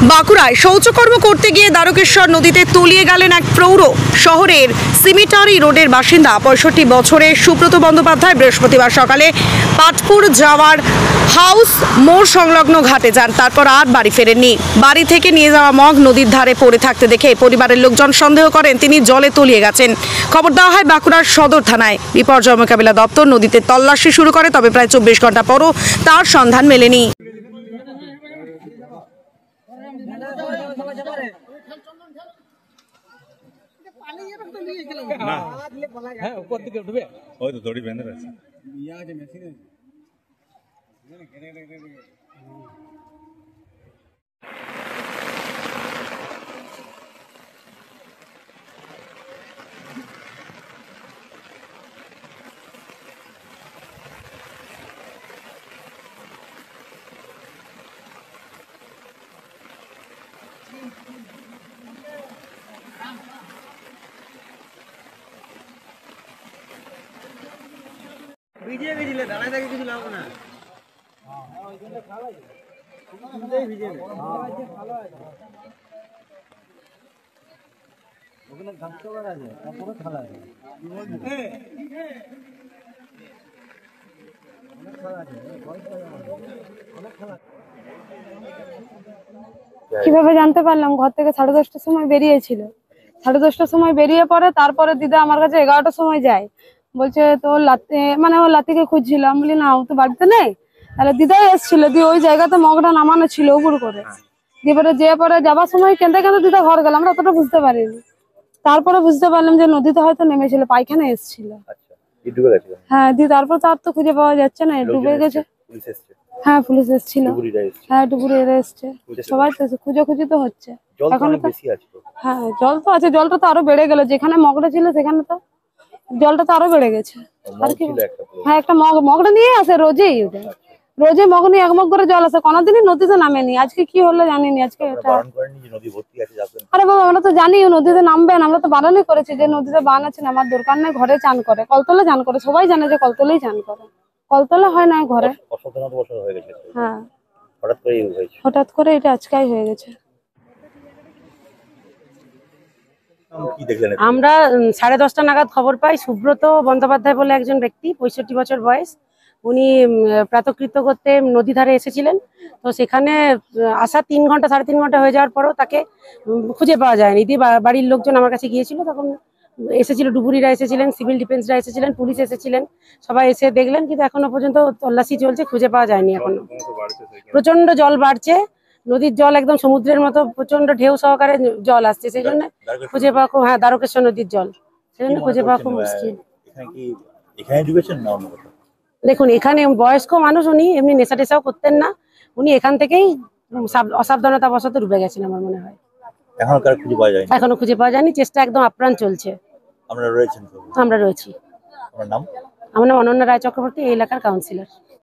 বাঁকুড়ায় শৌচকর্ম করতে গিয়ে দ্বারকেশ্বর নদীতে তলিয়ে গেলেন এক প্রৌঢ়। শহরের সিমিটারি রোডের বাসিন্দা 65 বছরের সুব্রত বন্দ্যোপাধ্যায় বৃহস্পতিবার সকালে পাটপুর যাওয়ার হাউস মোড় সংলগ্ন ঘাটে যান। তারপর আর বাড়ি ফেরেননি। বাড়ি থেকে নিয়ে যাওয়া মগ নদীর ধারে পড়ে থাকতে দেখে পরিবারের লোকজন সন্দেহ করেন তিনি জলে তলিয়ে গেছেন। খবর দেওয়া হয় বাঁকুড়ার সদর থানায়। বিপর্যয় মোকাবিলা দপ্তর নদীতে তল্লাশি শুরু করে, তবে প্রায় 24 ঘন্টা পরও তার সন্ধান মেলেনি। ভিজে গেছিলে দাঁড়ায় থাকে কিছু লাভ না। ওখানে ঘাটতে করা আছে, তারপরে খালা আছে। কিভাবে জানতে পারলাম? ঘর থেকে 10:30টার সময় বেরিয়েছিল। 10:30টার সময় বেরিয়ে পড়ে, তারপরে দিদা আমার কাছে 11টার সময় যায়, বলছে তো লাতি, মানে ও লাতিকে খুঁজছিলাম। বলি না, ও তো বাড়িতে নেই। তাহলে দিদাই এসেছিল, দিয়ে ওই জায়গাতে মগটা নামানো ছিল উপর করে। দিয়ে পরে যাবার সময় কেঁদে কেঁদে দিদা ঘর গেল, আমরা অতটা বুঝতে পারিনি। তারপরে বুঝতে পারলাম যে নদীতে হয়তো নেমেছিল, পায়খানা এসেছিল। হ্যাঁ, দিয়ে তারপর তার তো খুঁজে পাওয়া যাচ্ছে না, ডুবে গেছে। হ্যাঁ, পুলিশ এসেছিল। হ্যাঁ, ডুবুরি এরা এসছে, সবাই তো খুঁজে তো হচ্ছে এখন। হ্যাঁ, জল তো আছে, জলটা তো আরো বেড়ে গেল। যেখানে মগটা ছিল সেখানে তো জলটা তো আরো বেড়ে গেছে। আর কি? হ্যাঁ, একটা মগটা নিয়ে আসে রোজই, রোজে মগ নিয়ে 1 মগ করে জল আসে, কোনোদিনই নদীতে নামেনি। আজকে কি হলো জানিনি। আজকে আরে বাবা, আমরা তো জানি নদীতে নামবেন, আমরা তো বারণই করেছি যে নদীতে বান আছে, আমার দরকার নেই, ঘরে চান করে, কলতলে চান করে। সবাই জানে যে কলতলেই চান করে, কলতলে হয় না ঘরে। হ্যাঁ, হঠাৎ করে এটা আজকাই হয়ে গেছে। আমরা 10:30টা নাগাদ খবর পাই, সুব্রত বন্দ্যোপাধ্যায় বলে একজন ব্যক্তি, 65 বছর বয়স। উনি প্রাতকৃত্য করতে নদী ধারে এসেছিলেন। তো সেখানে আসা 3 ঘন্টা 3.5 ঘন্টা হয়ে যাওয়ার পরও তাকে খুঁজে পাওয়া যায়নি। দিয়ে বাড়ির লোকজন আমার কাছে গিয়েছিল, তখন এসেছিল ডুবুরিরা এসেছিলেন, সিভিল ডিফেন্সরা এসেছিলেন, পুলিশ এসেছিলেন, সবাই এসে দেখলেন, কিন্তু এখনো পর্যন্ত তল্লাশি চলছে, খুঁজে পাওয়া যায়নি এখনো। প্রচন্ড জল বাড়ছে, নদীর জল একদম সমুদ্রের মতো প্রচন্ড ঢেউ সহকারে জল আসছে, সেই জন্য খুঁজে পাওয়া খুব, হ্যাঁ, দ্বারকেশ্বর নদীর জল, সেই জন্য খুঁজে পাওয়া খুব মুশকিল। দেখুন, এখানে বয়স্ক মানুষ, উনি এমনি নেশা টেশাও করতেন না, উনি এখান থেকেই অসাবধানতা বশত ডুবে গেছেন আমার মনে হয়। এখনো খুঁজে পাওয়া যায়নি, চেষ্টা একদম আপ্রাণ চলছে। আমরা রয়েছি। আমার নাম অনন্যা রায় চক্রবর্তী, এই এলাকার কাউন্সিলর।